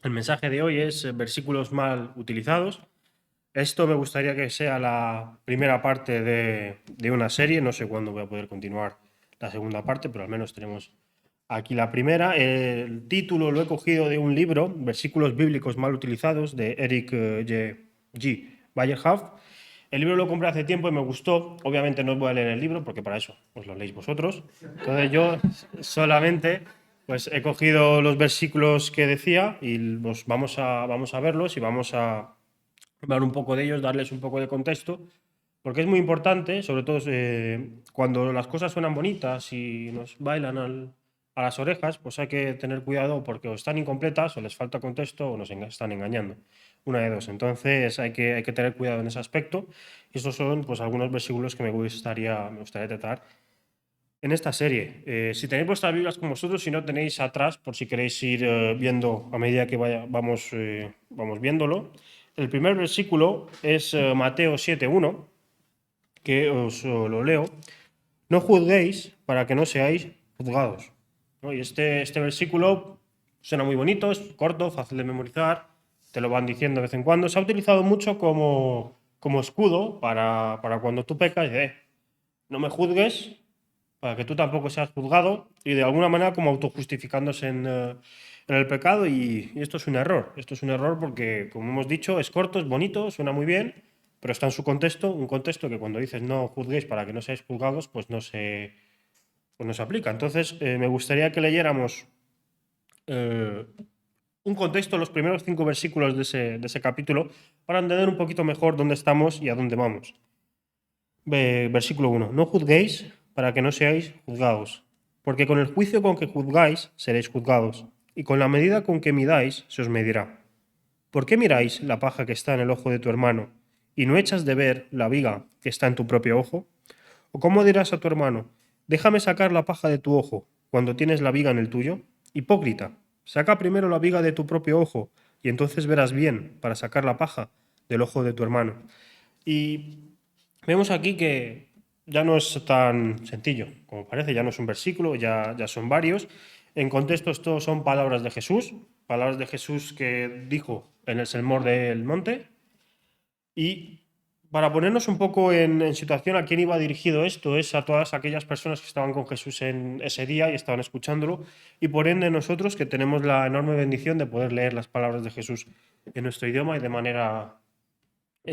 el mensaje de hoy es versículos mal utilizados. Esto me gustaría que sea la primera parte de una serie. No sé cuándo voy a poder continuar la segunda parte, pero al menos tenemos aquí la primera. El título lo he cogido de un libro, Versículos bíblicos mal utilizados, de Eric G. Bayerhoff. El libro lo compré hace tiempo y me gustó. Obviamente no os voy a leer el libro porque para eso os lo leéis vosotros. Entonces yo solamente pues he cogido los versículos que decía y los vamos a verlos y vamos a hablar un poco de ellos, darles un poco de contexto, porque es muy importante, sobre todo cuando las cosas suenan bonitas y nos bailan a las orejas, pues hay que tener cuidado porque o están incompletas o les falta contexto o nos están engañando. Una de dos. Entonces hay que tener cuidado en ese aspecto. Y estos son pues algunos versículos que me gustaría tratar en esta serie. Si tenéis vuestras Biblias con vosotros, si no tenéis atrás, por si queréis ir viendo a medida que vamos viéndolo. El primer versículo es Mateo 7:1, que os lo leo. No juzguéis para que no seáis juzgados. ¿No? Y este versículo suena muy bonito, es corto, fácil de memorizar, te lo van diciendo de vez en cuando. Se ha utilizado mucho como escudo para cuando tú pecas, no me juzgues para que tú tampoco seas juzgado, y de alguna manera como autojustificándose en el pecado, y esto es un error. Esto es un error porque, como hemos dicho, es corto, es bonito, suena muy bien, pero está en su contexto, un contexto que cuando dices no juzguéis para que no seáis juzgados, pues no se aplica. Entonces, me gustaría que leyéramos eh, un contexto, los primeros 5 versículos de ese capítulo, para entender un poquito mejor dónde estamos y a dónde vamos. Versículo 1. No juzguéis para que no seáis juzgados, porque con el juicio con que juzgáis seréis juzgados, y con la medida con que midáis se os medirá. ¿Por qué miráis la paja que está en el ojo de tu hermano, y no echas de ver la viga que está en tu propio ojo? ¿O cómo dirás a tu hermano, déjame sacar la paja de tu ojo, cuando tienes la viga en el tuyo? Hipócrita, saca primero la viga de tu propio ojo, y entonces verás bien para sacar la paja del ojo de tu hermano. Y vemos aquí que ya no es tan sencillo como parece, ya no es un versículo, ya son varios. En contexto, esto son palabras de Jesús que dijo en el Sermón del Monte. Y para ponernos un poco en situación, ¿a quién iba dirigido esto? Es a todas aquellas personas que estaban con Jesús en ese día y estaban escuchándolo, y por ende nosotros que tenemos la enorme bendición de poder leer las palabras de Jesús en nuestro idioma y de manera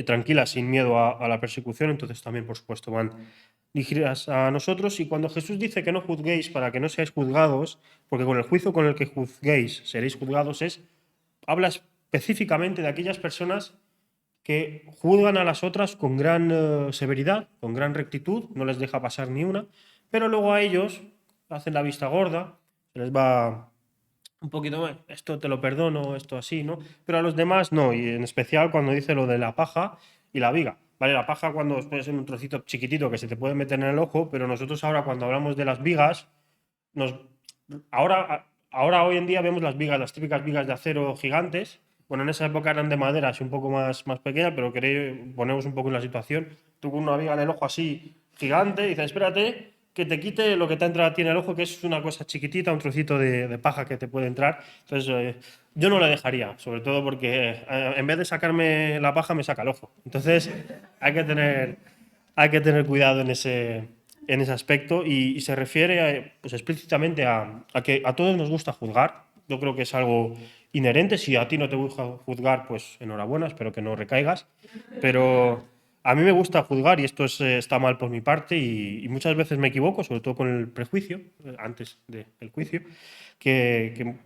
tranquila, sin miedo a la persecución. Entonces también, por supuesto, van dirigidas a nosotros. Y cuando Jesús dice que no juzguéis para que no seáis juzgados, porque con el juicio con el que juzguéis seréis juzgados, habla específicamente de aquellas personas que juzgan a las otras con gran severidad, con gran rectitud, no les deja pasar ni una, pero luego a ellos hacen la vista gorda, se les va un poquito más, esto te lo perdono, esto así, ¿no? Pero a los demás no, y en especial cuando dice lo de la paja y la viga. Vale, la paja cuando puede ser un trocito chiquitito que se te puede meter en el ojo, pero nosotros ahora cuando hablamos de las vigas, nos, ahora hoy en día vemos las vigas, las típicas vigas de acero gigantes. Bueno, en esa época eran de madera, así un poco más pequeñas, pero ponemos un poco en la situación. Tú con una viga en el ojo así gigante, y dices, espérate, que te quite lo que te entra a ti en el ojo, que es una cosa chiquitita, un trocito de paja que te puede entrar. Entonces, yo no la dejaría, sobre todo porque en vez de sacarme la paja, me saca el ojo. Entonces, hay que tener cuidado en ese aspecto, y se refiere pues explícitamente a que a todos nos gusta juzgar. Yo creo que es algo inherente. Si a ti no te gusta juzgar, pues enhorabuena, espero que no recaigas. Pero a mí me gusta juzgar, y esto está mal por mi parte, y muchas veces me equivoco, sobre todo con el prejuicio, antes del juicio, que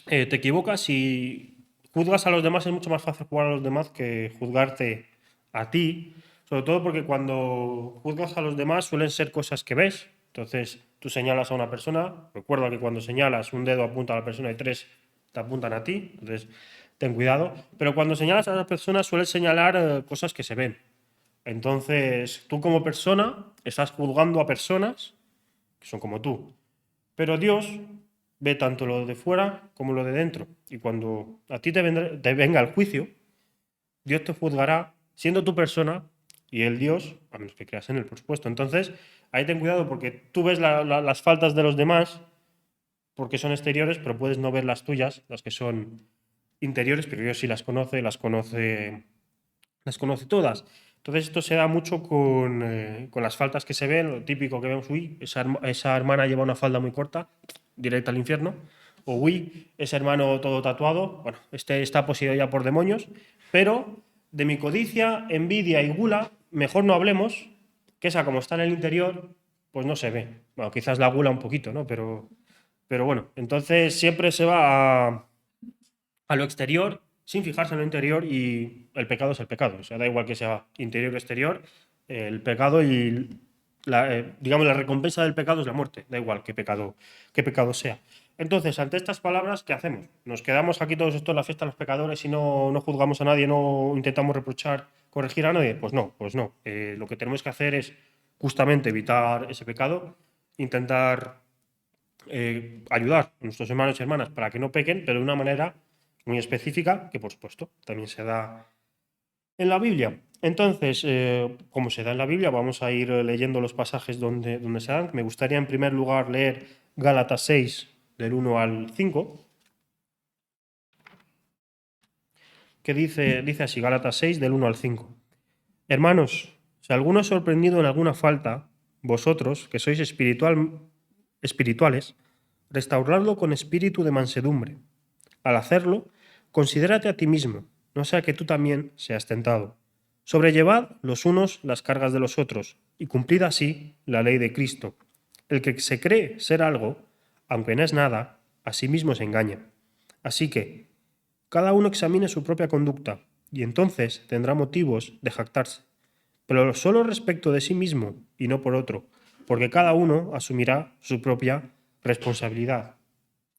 te equivocas y juzgas a los demás. Es mucho más fácil juzgar a los demás que juzgarte a ti, sobre todo porque cuando juzgas a los demás suelen ser cosas que ves. Entonces tú señalas a una persona, recuerda que cuando señalas un dedo apunta a la persona y 3 te apuntan a ti, entonces ten cuidado. Pero cuando señalas a las personas sueles señalar cosas que se ven. Entonces tú como persona estás juzgando a personas que son como tú. Pero Dios ve tanto lo de fuera como lo de dentro. Y cuando a ti te venga el juicio, Dios te juzgará siendo tu persona y el Dios, a menos que creas en él, por supuesto. Entonces, ahí ten cuidado porque tú ves las faltas de los demás, porque son exteriores, pero puedes no ver las tuyas, las que son interiores, pero Dios sí las conoce todas. Entonces esto se da mucho con las faltas que se ven, lo típico que vemos, uy, esa hermana lleva una falda muy corta, directa al infierno, o uy, ese hermano todo tatuado, bueno, este está poseído ya por demonios, pero de mi codicia, envidia y gula, mejor no hablemos, que esa como está en el interior, pues no se ve. Bueno, quizás la gula un poquito, ¿no? Pero bueno, entonces siempre se va a lo exterior sin fijarse en lo interior y el pecado es el pecado. O sea, da igual que sea interior o exterior, el pecado y digamos, la recompensa del pecado es la muerte, da igual qué pecado sea. Entonces, ante estas palabras, ¿qué hacemos? ¿Nos quedamos aquí todos esto en la fiesta de los pecadores y no juzgamos a nadie, no intentamos reprochar, corregir a nadie? Pues no, pues no. Lo que tenemos que hacer es justamente evitar ese pecado, intentar ayudar a nuestros hermanos y hermanas para que no pequen, pero de una manera muy específica, que por supuesto también se da en la Biblia. Entonces, como se da en la Biblia, vamos a ir leyendo los pasajes donde se dan. Me gustaría en primer lugar leer Gálatas 6, del 1 al 5, que dice así, Gálatas 6, del 1 al 5. Hermanos, si alguno es sorprendido en alguna falta, vosotros, que sois espirituales, restauradlo con espíritu de mansedumbre. Al hacerlo, considérate a ti mismo, no sea que tú también seas tentado. Sobrellevad los unos las cargas de los otros, y cumplid así la ley de Cristo. El que se cree ser algo, aunque no es nada, a sí mismo se engaña. Así que, cada uno examine su propia conducta, y entonces tendrá motivos de jactarse, pero solo respecto de sí mismo y no por otro, porque cada uno asumirá su propia responsabilidad.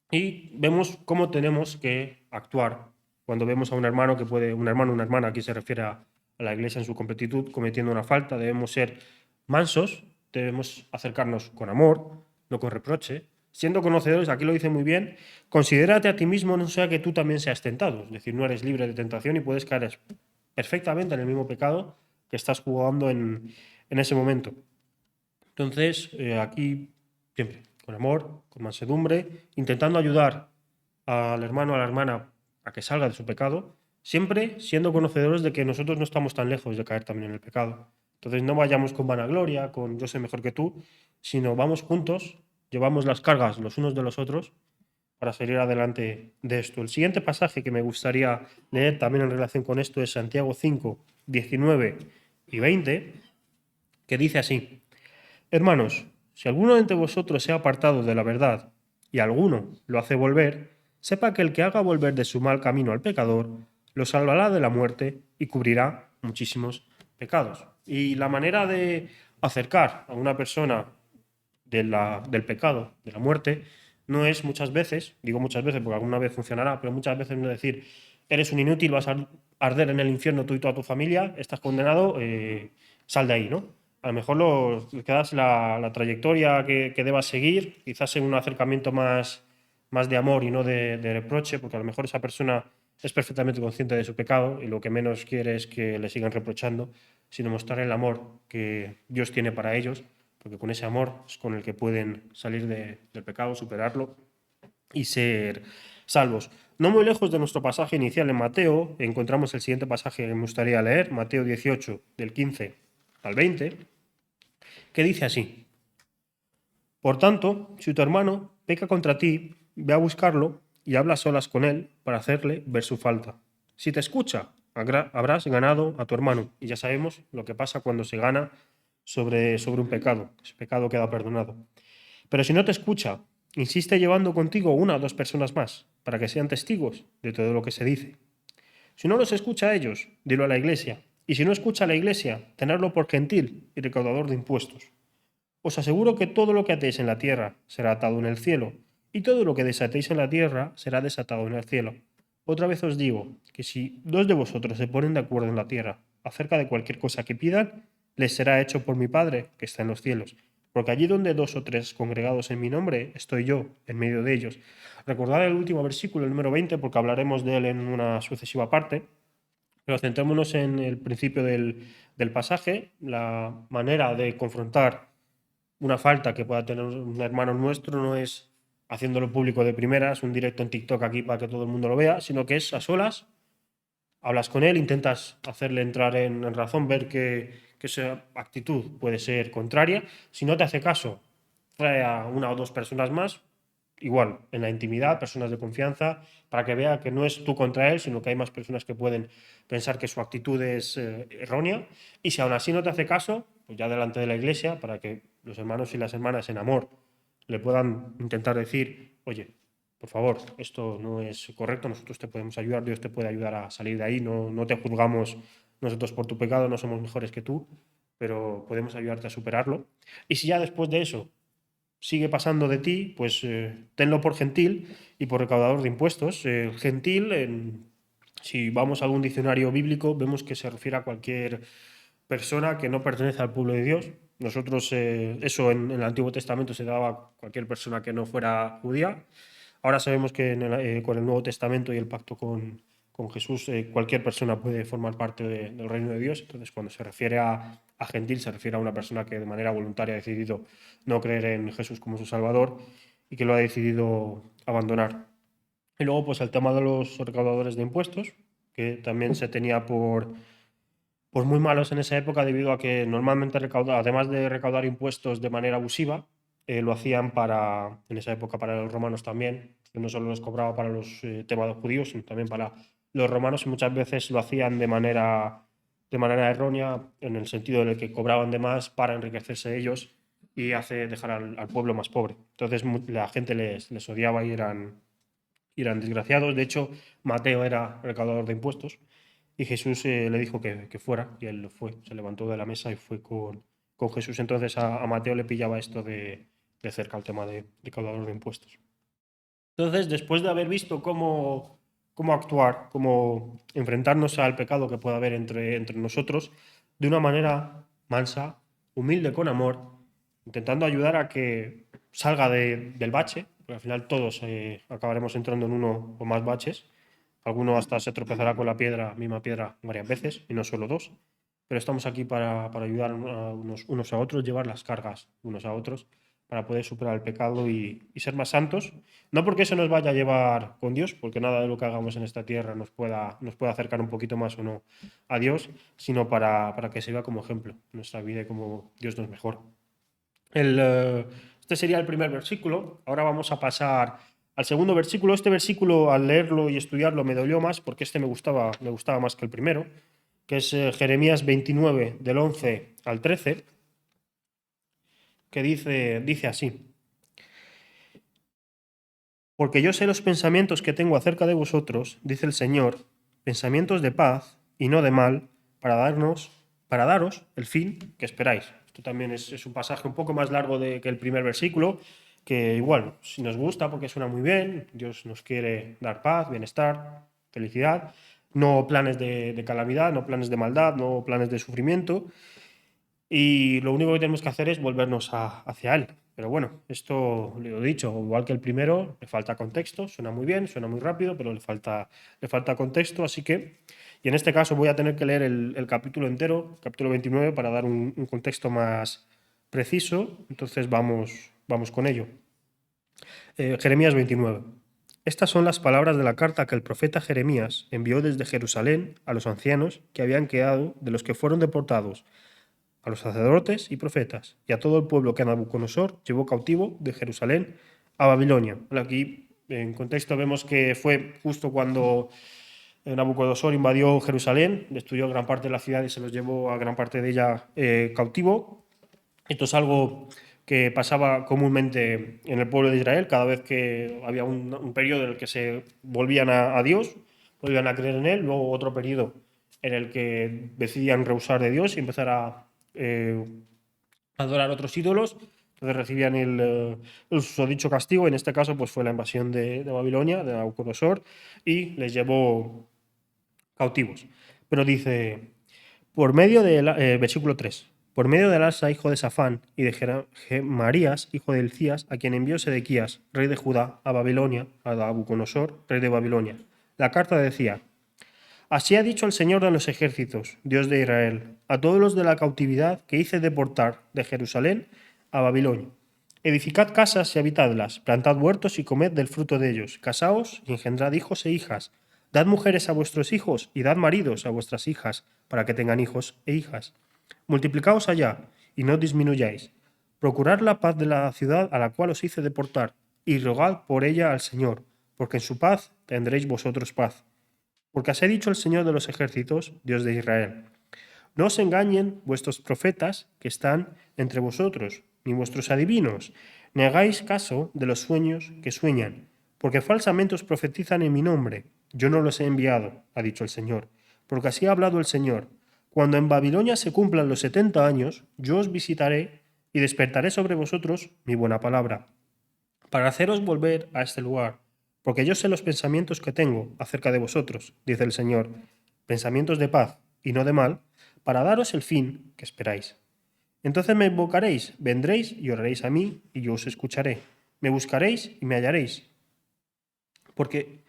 Y vemos cómo tenemos que actuar cuando vemos a un hermano un hermano o una hermana, aquí se refiere a la iglesia en su completitud, cometiendo una falta. Debemos ser mansos, debemos acercarnos con amor, no con reproche. Siendo conocedores, aquí lo dice muy bien, considérate a ti mismo, no sea que tú también seas tentado. Es decir, no eres libre de tentación y puedes caer perfectamente en el mismo pecado que estás jugando en ese momento. Entonces, aquí siempre con amor, con mansedumbre, intentando ayudar al hermano o a la hermana a que salga de su pecado, siempre siendo conocedores de que nosotros no estamos tan lejos de caer también en el pecado. Entonces no vayamos con vanagloria, con yo sé mejor que tú, sino vamos juntos, llevamos las cargas los unos de los otros para salir adelante de esto. El siguiente pasaje que me gustaría leer también en relación con esto es Santiago 5, 19 y 20, que dice así: Hermanos, si alguno de entre vosotros se ha apartado de la verdad y alguno lo hace volver, sepa que el que haga volver de su mal camino al pecador, lo salvará de la muerte y cubrirá muchísimos pecados. Y la manera de acercar a una persona del pecado, de la muerte, no es muchas veces, digo muchas veces porque alguna vez funcionará, pero muchas veces no decir, eres un inútil, vas a arder en el infierno tú y toda tu familia, estás condenado, sal de ahí, ¿no? A lo mejor le quedas la trayectoria que debas seguir, quizás en un acercamiento más de amor y no de reproche, porque a lo mejor esa persona es perfectamente consciente de su pecado y lo que menos quiere es que le sigan reprochando, sino mostrar el amor que Dios tiene para ellos, porque con ese amor es con el que pueden salir del pecado, superarlo y ser salvos. No muy lejos de nuestro pasaje inicial en Mateo, encontramos el siguiente pasaje que me gustaría leer, Mateo 18, del 15 al 20, que dice así: Por tanto, si tu hermano peca contra ti, ve a buscarlo y habla a solas con él para hacerle ver su falta. Si te escucha, habrás ganado a tu hermano. Y ya sabemos lo que pasa cuando se gana sobre un pecado. Ese pecado queda perdonado. Pero si no te escucha, insiste llevando contigo una o dos personas más, para que sean testigos de todo lo que se dice. Si no los escucha a ellos, dilo a la iglesia. Y si no escucha a la iglesia, tenerlo por gentil y recaudador de impuestos. Os aseguro que todo lo que atéis en la tierra será atado en el cielo, y todo lo que desatéis en la tierra será desatado en el cielo. Otra vez os digo que si dos de vosotros se ponen de acuerdo en la tierra acerca de cualquier cosa que pidan, les será hecho por mi Padre que está en los cielos. Porque allí donde dos o tres congregados en mi nombre, estoy yo en medio de ellos. Recordad el último versículo, el número 20, porque hablaremos de él en una sucesiva parte. Pero centrémonos en el principio del pasaje, la manera de confrontar una falta que pueda tener un hermano nuestro no es haciéndolo público de primeras, un directo en TikTok aquí para que todo el mundo lo vea, sino que es a solas, hablas con él, intentas hacerle entrar en razón, ver que esa actitud puede ser contraria. Si no te hace caso, trae a una o dos personas más, igual, en la intimidad, personas de confianza, para que vea que no es tú contra él, sino que hay más personas que pueden pensar que su actitud es errónea. Y si aún así no te hace caso, pues ya delante de la iglesia, para que los hermanos y las hermanas en amor le puedan intentar decir, oye, por favor, esto no es correcto, nosotros te podemos ayudar, Dios te puede ayudar a salir de ahí, no te juzgamos nosotros por tu pecado, no somos mejores que tú, pero podemos ayudarte a superarlo. Y si ya después de eso sigue pasando de ti, pues tenlo por gentil y por recaudador de impuestos. Gentil, si vamos a algún diccionario bíblico, vemos que se refiere a cualquier persona que no pertenece al pueblo de Dios. Nosotros, eso en el Antiguo Testamento se daba a cualquier persona que no fuera judía. Ahora sabemos que con el Nuevo Testamento y el pacto con Jesús, cualquier persona puede formar parte del reino de Dios. Entonces, cuando se refiere a gentil, se refiere a una persona que de manera voluntaria ha decidido no creer en Jesús como su Salvador y que lo ha decidido abandonar. Y luego, pues el tema de los recaudadores de impuestos, que también se tenía por muy malos en esa época debido a que normalmente además de recaudar impuestos de manera abusiva, lo hacían en esa época para los romanos también, que no solo los cobraba para los temas judíos, sino también para los romanos y muchas veces lo hacían de manera errónea, en el sentido en el que cobraban de más para enriquecerse ellos y dejar al pueblo más pobre. Entonces la gente les odiaba y eran desgraciados. De hecho, Mateo era recaudador de impuestos y Jesús le dijo que fuera y él lo fue. Se levantó de la mesa y fue con Jesús. Entonces a Mateo le pillaba esto de cerca, el tema de recaudador de impuestos. Entonces, después de haber visto cómo actuar, cómo enfrentarnos al pecado que pueda haber entre nosotros, de una manera mansa, humilde, con amor, intentando ayudar a que salga del bache, porque al final todos acabaremos entrando en uno o más baches. Alguno hasta se tropezará con la misma piedra, varias veces, y no solo dos. Pero estamos aquí para ayudar a unos a otros, llevar las cargas unos a otros, para poder superar el pecado y ser más santos. No porque eso nos vaya a llevar con Dios, porque nada de lo que hagamos en esta tierra nos pueda acercar un poquito más o no a Dios, sino para que se vea como ejemplo nuestra vida y como Dios nos mejora. Este sería el primer versículo. Ahora vamos a pasar al segundo versículo. Este versículo, al leerlo y estudiarlo, me dolió más porque este me gustaba más que el primero, que es Jeremías 29, del 11 al 13, que dice así: Porque yo sé los pensamientos que tengo acerca de vosotros, dice el Señor, pensamientos de paz y no de mal, para daros el fin que esperáis. Esto también es un pasaje un poco más largo que el primer versículo, que igual, si nos gusta porque suena muy bien, Dios nos quiere dar paz, bienestar, felicidad, no planes de calamidad, no planes de maldad, no planes de sufrimiento, y lo único que tenemos que hacer es volvernos hacia Él. Pero bueno, esto lo he dicho, igual que el primero, le falta contexto, suena muy bien, suena muy rápido, pero le falta contexto, así que, y en este caso voy a tener que leer el capítulo entero, capítulo 29, para dar un contexto más preciso, entonces vamos con ello. Jeremías 29. Estas son las palabras de la carta que el profeta Jeremías envió desde Jerusalén a los ancianos que habían quedado de los que fueron deportados, a los sacerdotes y profetas, y a todo el pueblo que Nabucodonosor llevó cautivo de Jerusalén a Babilonia. Aquí, en contexto, vemos que fue justo cuando Nabucodonosor invadió Jerusalén, destruyó gran parte de la ciudad y se los llevó a gran parte de ella cautivo. Esto es algo que pasaba comúnmente en el pueblo de Israel, cada vez que había un periodo en el que se volvían a Dios, volvían a creer en Él, luego otro periodo en el que decidían rehusar de Dios y empezar a adorar otros ídolos. Entonces recibían el susodicho castigo. En este caso, pues fue la invasión de Babilonia, de Nabucodonosor, y les llevó cautivos. Pero dice, versículo 3, por medio de Asa, hijo de Safán, y de Gemarías, hijo de Hilcías, a quien envió Sedequías, rey de Judá, a Babilonia, a Nabucodonosor, rey de Babilonia. La carta decía: Así ha dicho el Señor de los ejércitos, Dios de Israel, a todos los de la cautividad que hice deportar de Jerusalén a Babilonia. Edificad casas y habitadlas, plantad huertos y comed del fruto de ellos, casaos y engendrad hijos e hijas, dad mujeres a vuestros hijos y dad maridos a vuestras hijas, para que tengan hijos e hijas. Multiplicaos allá y no disminuyáis. Procurad la paz de la ciudad a la cual os hice deportar, y rogad por ella al Señor, porque en su paz tendréis vosotros paz. Porque así ha dicho el Señor de los ejércitos, Dios de Israel: no os engañen vuestros profetas que están entre vosotros, ni vuestros adivinos, ni hagáis caso de los sueños que sueñan, porque falsamente os profetizan en mi nombre. Yo no los he enviado, ha dicho el Señor, porque así ha hablado el Señor. Cuando en Babilonia se cumplan los 70 años, yo os visitaré y despertaré sobre vosotros mi buena palabra, para haceros volver a este lugar, porque yo sé los pensamientos que tengo acerca de vosotros, dice el Señor, pensamientos de paz y no de mal, para daros el fin que esperáis. Entonces me invocaréis, vendréis y oraréis a mí, y yo os escucharé. Me buscaréis y me hallaréis, porque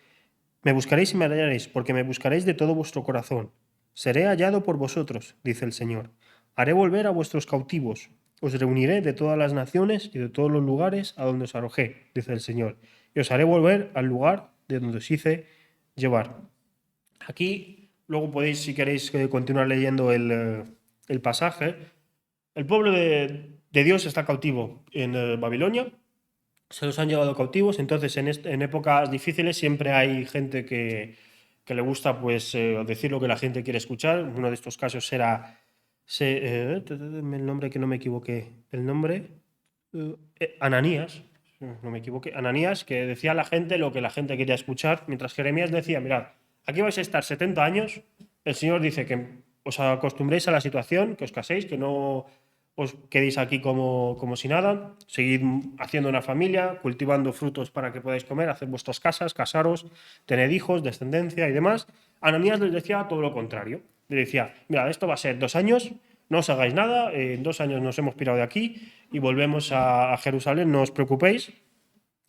porque me buscaréis de todo vuestro corazón. Seré hallado por vosotros, dice el Señor. Haré volver a vuestros cautivos. Os reuniré de todas las naciones y de todos los lugares a donde os arrojé, dice el Señor. Y os haré volver al lugar de donde os hice llevar. Aquí, luego podéis, si queréis, continuar leyendo el pasaje. El pueblo de Dios está cautivo en Babilonia. Se los han llevado cautivos. Entonces, en épocas difíciles siempre hay gente que le gusta pues, decir lo que la gente quiere escuchar. Uno de estos casos era... el nombre, que no me equivoqué. El nombre... Ananías. No me equivoqué. Ananías, que decía a la gente lo que la gente quería escuchar, mientras Jeremías decía: mirad, aquí vais a estar 70 años. El Señor dice que os acostumbréis a la situación, que os caséis, que no os quedéis aquí como si nada, seguid haciendo una familia, cultivando frutos para que podáis comer, hacer vuestras casas, casaros, tener hijos, descendencia y demás. Ananías les decía todo lo contrario. Le decía: mira, esto va a ser 2 años, no os hagáis nada, en 2 años nos hemos pirado de aquí y volvemos a Jerusalén, no os preocupéis.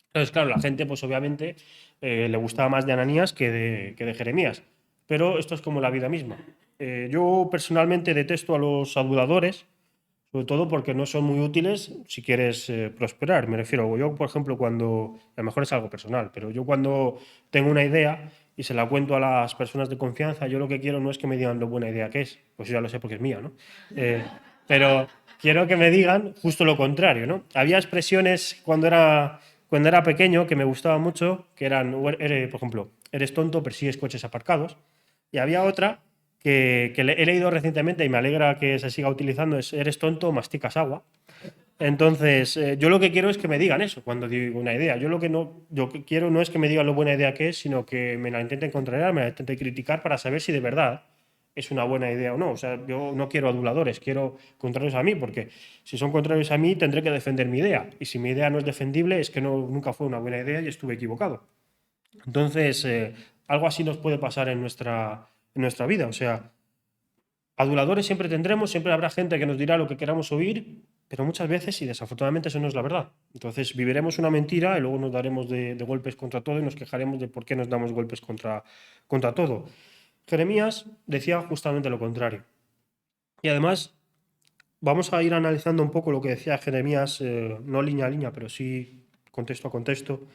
Entonces, claro, la gente, pues obviamente, le gustaba más de Ananías que de Jeremías. Pero esto es como la vida misma. Yo personalmente detesto a los aduladores, sobre todo porque no son muy útiles si quieres prosperar. Me refiero, yo, por ejemplo, cuando, a lo mejor es algo personal, pero yo cuando tengo una idea y se la cuento a las personas de confianza, yo lo que quiero no es que me digan lo buena idea que es, pues yo ya lo sé porque es mía, ¿no? Pero quiero que me digan justo lo contrario, ¿no? Había expresiones cuando era pequeño que me gustaban mucho, que eran, por ejemplo, eres tonto, persigues coches aparcados. Y había otra que he leído recientemente y me alegra que se siga utilizando, es eres tonto, masticas agua. Entonces, yo lo que quiero es que me digan eso cuando digo una idea. Yo que quiero no es que me digan lo buena idea que es, sino que me la intenten contrariar, me la intenten criticar para saber si de verdad es una buena idea o no. O sea, yo no quiero aduladores, quiero contrarios a mí, porque si son contrarios a mí tendré que defender mi idea. Y si mi idea no es defendible es que nunca fue una buena idea y estuve equivocado. Entonces, algo así nos puede pasar en nuestra vida. O sea, aduladores siempre tendremos, siempre habrá gente que nos dirá lo que queramos oír, pero muchas veces, y desafortunadamente, eso no es la verdad. Entonces, viviremos una mentira y luego nos daremos de golpes contra todo y nos quejaremos de por qué nos damos golpes contra todo. Jeremías decía justamente lo contrario. Y además, vamos a ir analizando un poco lo que decía Jeremías, no línea a línea, pero sí contexto a contexto.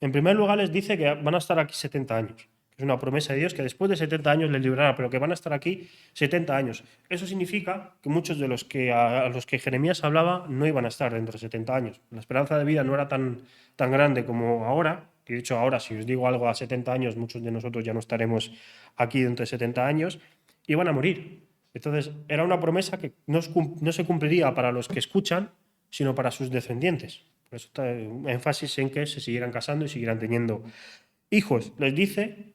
En primer lugar, les dice que van a estar aquí 70 años. Es una promesa de Dios que después de 70 años les librará, pero que van a estar aquí 70 años. Eso significa que muchos de los que a los que Jeremías hablaba no iban a estar dentro de 70 años. La esperanza de vida no era tan grande como ahora. Y de hecho, ahora, si os digo algo a 70 años, muchos de nosotros ya no estaremos aquí dentro de 70 años. Y van a morir. Entonces, era una promesa que no se cumpliría para los que escuchan, sino para sus descendientes. Por eso está énfasis en que se siguieran casando y siguieran teniendo hijos. Les dice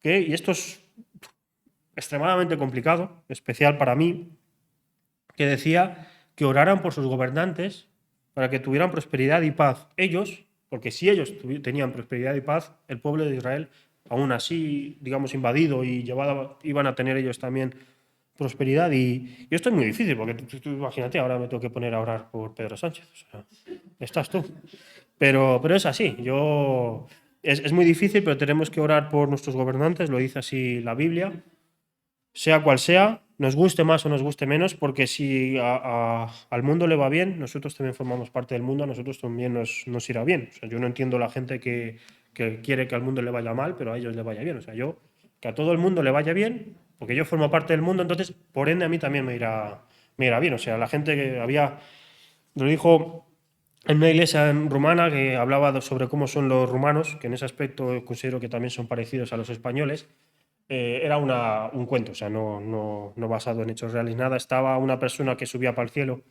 que, y esto es extremadamente complicado, especial para mí, que decía que oraran por sus gobernantes para que tuvieran prosperidad y paz. Ellos, porque si ellos tenían prosperidad y paz, el pueblo de Israel, aún así, digamos, invadido y iban a tener ellos también prosperidad. Y esto es muy difícil, porque tú imagínate, ahora me tengo que poner a orar por Pedro Sánchez. O sea, estás tú. Pero es así. Es muy difícil, pero tenemos que orar por nuestros gobernantes, lo dice así la Biblia. sea cual sea, nos guste más o nos guste menos, porque si al mundo le va bien, nosotros también formamos parte del mundo, a nosotros también nos irá bien. O sea, yo no entiendo la gente que quiere que al mundo le vaya mal, pero a ellos le vaya bien. O sea, yo, que a todo el mundo le vaya bien, porque yo formo parte del mundo, entonces, por ende, a mí también me irá bien. O sea, la gente que había, lo dijo en una iglesia rumana que hablaba sobre cómo son los rumanos, que en ese aspecto considero que también son parecidos a los españoles. Era un cuento, o sea, no basado en hechos reales, nada. Estaba una persona que subía para el cielo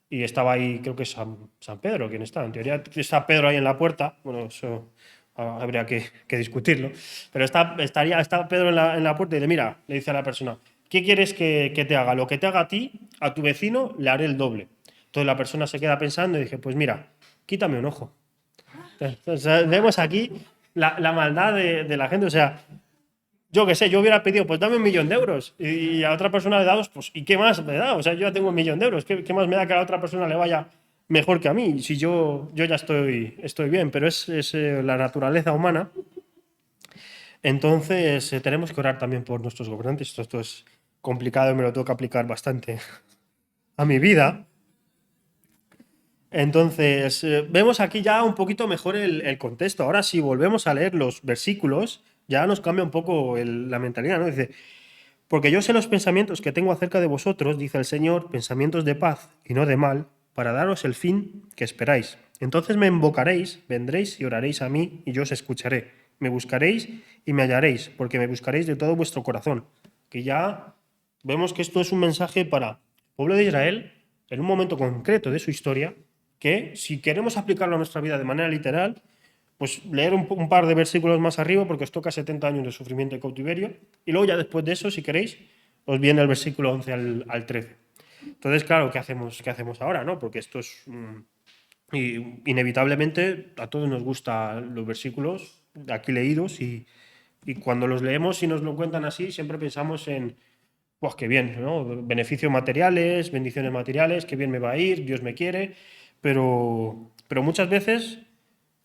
y estaba ahí, creo que es San Pedro, quien está. En teoría está Pedro ahí en la puerta, bueno, eso habría que discutirlo, pero está Pedro en la puerta y dice, mira, le dice a la persona, ¿qué quieres que te haga? Lo que te haga a ti, a tu vecino, le haré el doble. Entonces la persona se queda pensando y dije, pues mira, quítame un ojo. Entonces, vemos aquí la maldad de la gente, o sea, yo qué sé, yo hubiera pedido, pues dame 1.000.000 de euros y a otra persona le damos, pues ¿y qué más me da? O sea, yo ya tengo 1.000.000 de euros, ¿qué más me da que a la otra persona le vaya mejor que a mí? Si yo ya estoy bien, pero es la naturaleza humana. Entonces, tenemos que orar también por nuestros gobernantes. Esto es complicado y me lo tengo que aplicar bastante a mi vida. Entonces, vemos aquí ya un poquito mejor el contexto. Ahora, si volvemos a leer los versículos, ya nos cambia un poco la mentalidad, ¿no? Dice, porque yo sé los pensamientos que tengo acerca de vosotros, dice el Señor, pensamientos de paz y no de mal, para daros el fin que esperáis. Entonces me invocaréis, vendréis y oraréis a mí, y yo os escucharé. Me buscaréis y me hallaréis, porque me buscaréis de todo vuestro corazón. Que ya vemos que esto es un mensaje para el pueblo de Israel, en un momento concreto de su historia, que si queremos aplicarlo a nuestra vida de manera literal, pues leer un par de versículos más arriba, porque os toca 70 años de sufrimiento y cautiverio, y luego ya después de eso, si queréis, os viene el versículo 11 al 13. Entonces, claro, ¿qué hacemos ahora? ¿No? Porque esto es... inevitablemente a todos nos gustan los versículos aquí leídos y cuando los leemos y nos lo cuentan así, siempre pensamos en, pues qué bien, ¿no? Beneficios materiales, bendiciones materiales, qué bien me va a ir, Dios me quiere, pero muchas veces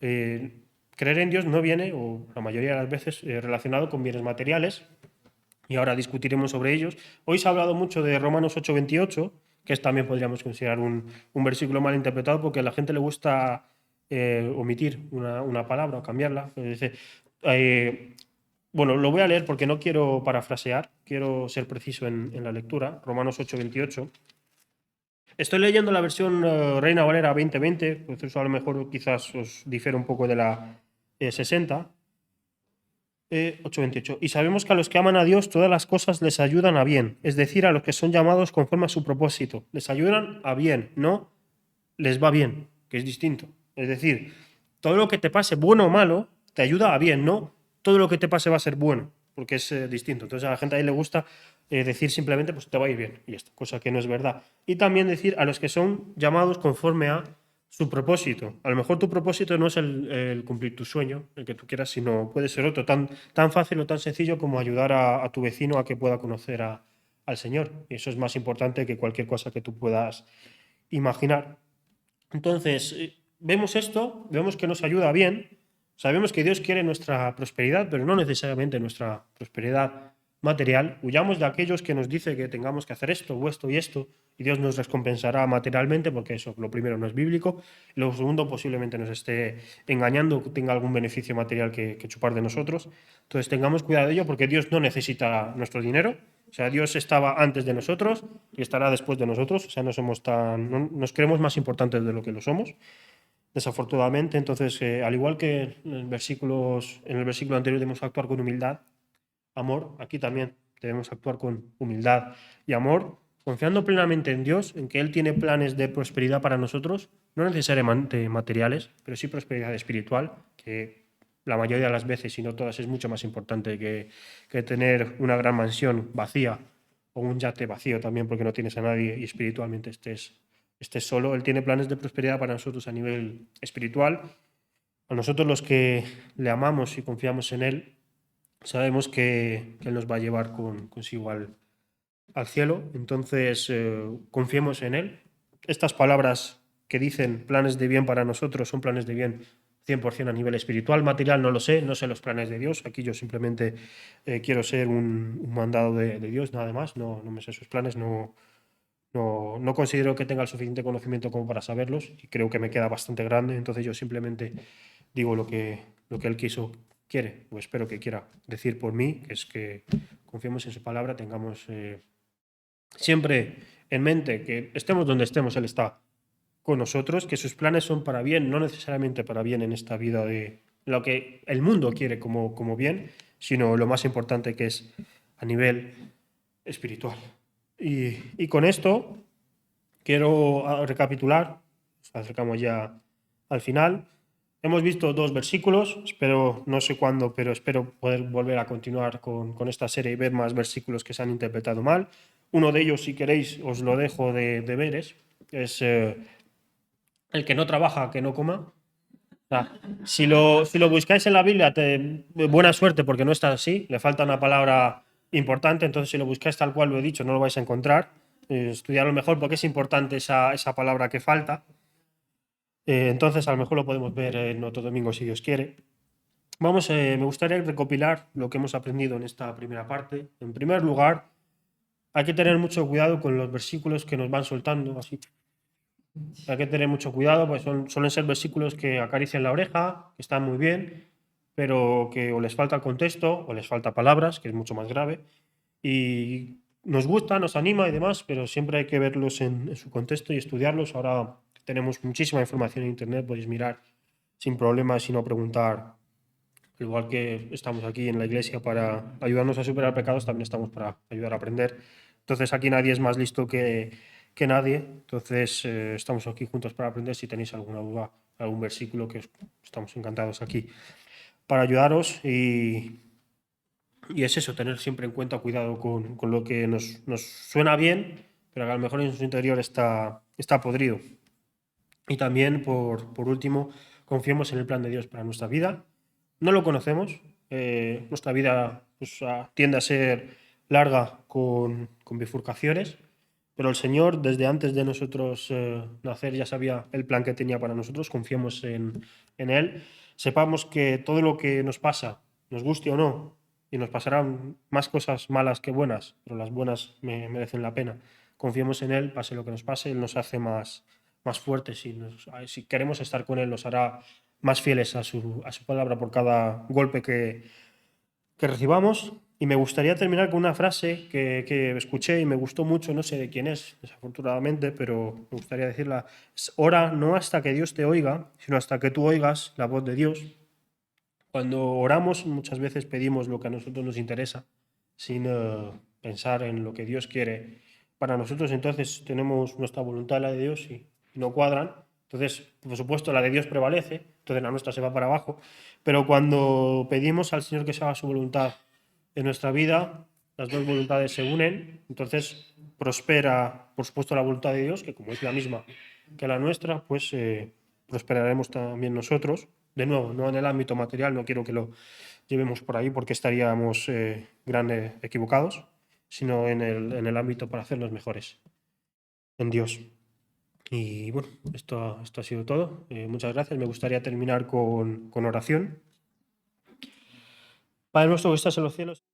eh, creer en Dios no viene, o la mayoría de las veces, relacionado con bienes materiales, y ahora discutiremos sobre ellos. Hoy se ha hablado mucho de Romanos 8:28, que es, también podríamos considerar un versículo mal interpretado porque a la gente le gusta omitir una palabra o cambiarla. Dice, eh, bueno, lo voy a leer porque no quiero parafrasear, quiero ser preciso en la lectura. Romanos 8:28. Estoy leyendo la versión Reina Valera 2020, pues eso a lo mejor quizás os difiere un poco de la 60. 8:28. Y sabemos que a los que aman a Dios todas las cosas les ayudan a bien, es decir, a los que son llamados conforme a su propósito. Les ayudan a bien, no les va bien, que es distinto. Es decir, todo lo que te pase, bueno o malo, te ayuda a bien, no todo lo que te pase va a ser bueno, porque es distinto. Entonces a la gente ahí le gusta decir simplemente, pues te va a ir bien, y esto, cosa que no es verdad. Y también decir a los que son llamados conforme a su propósito. A lo mejor tu propósito no es el cumplir tu sueño, el que tú quieras, sino puede ser otro, tan fácil o tan sencillo como ayudar a tu vecino a que pueda conocer al Señor. Y eso es más importante que cualquier cosa que tú puedas imaginar. Entonces, vemos esto, vemos que nos ayuda bien, sabemos que Dios quiere nuestra prosperidad, pero no necesariamente nuestra prosperidad material. Huyamos de aquellos que nos dicen que tengamos que hacer esto o esto y esto, y Dios nos recompensará materialmente, porque eso, lo primero, no es bíblico, y lo segundo, posiblemente nos esté engañando, tenga algún beneficio material que chupar de nosotros. Entonces, tengamos cuidado de ello, porque Dios no necesita nuestro dinero. O sea, Dios estaba antes de nosotros y estará después de nosotros. O sea, no nos creemos más importantes de lo que lo somos, desafortunadamente. Entonces, al igual que en el versículo anterior debemos actuar con humildad, amor, aquí también debemos actuar con humildad y amor, confiando plenamente en Dios, en que Él tiene planes de prosperidad para nosotros, no necesariamente materiales, pero sí prosperidad espiritual, que la mayoría de las veces, si no todas, es mucho más importante que tener una gran mansión vacía o un yate vacío también porque no tienes a nadie y espiritualmente estés solo. Él tiene planes de prosperidad para nosotros a nivel espiritual. A nosotros los que le amamos y confiamos en Él, sabemos que Él nos va a llevar consigo al cielo. Entonces, confiemos en Él. Estas palabras que dicen planes de bien para nosotros son planes de bien 100% a nivel espiritual, material, no lo sé, no sé los planes de Dios. Aquí yo simplemente quiero ser un mandado de Dios, nada más, no me sé sus planes, no considero que tenga el suficiente conocimiento como para saberlos y creo que me queda bastante grande, entonces yo simplemente digo lo que Él quiere, o espero que quiera decir por mí, que es que confiemos en su palabra, tengamos siempre en mente que estemos donde estemos, Él está con nosotros, que sus planes son para bien, no necesariamente para bien en esta vida de lo que el mundo quiere como bien, sino lo más importante que es a nivel espiritual. Y con esto quiero recapitular, nos acercamos ya al final. Hemos visto 2 versículos, no sé cuándo, pero espero poder volver a continuar con esta serie y ver más versículos que se han interpretado mal. Uno de ellos, si queréis, os lo dejo de deberes, es el que no trabaja, que no coma. O sea, si lo buscáis en la Biblia, buena suerte porque no está así, le falta una palabra importante, entonces si lo buscáis tal cual lo he dicho, no lo vais a encontrar. Estudiarlo mejor porque es importante esa palabra que falta. Entonces a lo mejor lo podemos ver en otro domingo si Dios quiere. Me gustaría recopilar lo que hemos aprendido en esta primera parte. En primer lugar, hay que tener mucho cuidado con los versículos que nos van soltando así. Hay que tener mucho cuidado, pues suelen ser versículos que acarician la oreja, que están muy bien, pero que o les falta contexto o les falta palabras, que es mucho más grave. Y nos gusta, nos anima y demás, pero siempre hay que verlos en su contexto y estudiarlos. Ahora tenemos muchísima información en Internet, podéis mirar sin problemas y no preguntar. Igual que estamos aquí en la iglesia para ayudarnos a superar pecados, también estamos para ayudar a aprender. Entonces aquí nadie es más listo que nadie. Entonces estamos aquí juntos para aprender. Si tenéis alguna duda, algún versículo, estamos encantados aquí para ayudaros. Y es eso, tener siempre en cuenta, cuidado con lo que nos suena bien, pero que a lo mejor en su interior está podrido. Y también, por último, confiemos en el plan de Dios para nuestra vida. No lo conocemos. Nuestra vida pues, tiende a ser larga con bifurcaciones, pero el Señor, desde antes de nosotros nacer, ya sabía el plan que tenía para nosotros. Confiemos en Él. Sepamos que todo lo que nos pasa, nos guste o no, y nos pasarán más cosas malas que buenas, pero las buenas merecen la pena. Confiemos en Él, pase lo que nos pase, Él nos hace más fuertes y si queremos estar con Él nos hará más fieles a su palabra por cada golpe que recibamos. Y me gustaría terminar con una frase que escuché y me gustó mucho, no sé de quién es, desafortunadamente, pero me gustaría decirla. Ora no hasta que Dios te oiga, sino hasta que tú oigas la voz de Dios. Cuando oramos muchas veces pedimos lo que a nosotros nos interesa, sin pensar en lo que Dios quiere para nosotros. Entonces tenemos nuestra voluntad y la de Dios y no cuadran. Entonces, por supuesto, la de Dios prevalece, entonces la nuestra se va para abajo. Pero cuando pedimos al Señor que se haga su voluntad en nuestra vida, las dos voluntades se unen, entonces prospera, por supuesto, la voluntad de Dios, que como es la misma que la nuestra, pues prosperaremos también nosotros. De nuevo, no en el ámbito material, no quiero que lo llevemos por ahí porque estaríamos equivocados, sino en el ámbito para hacernos mejores en Dios. Y bueno, esto ha sido todo. Muchas gracias. Me gustaría terminar con oración. Padre nuestro que estás en los cielos.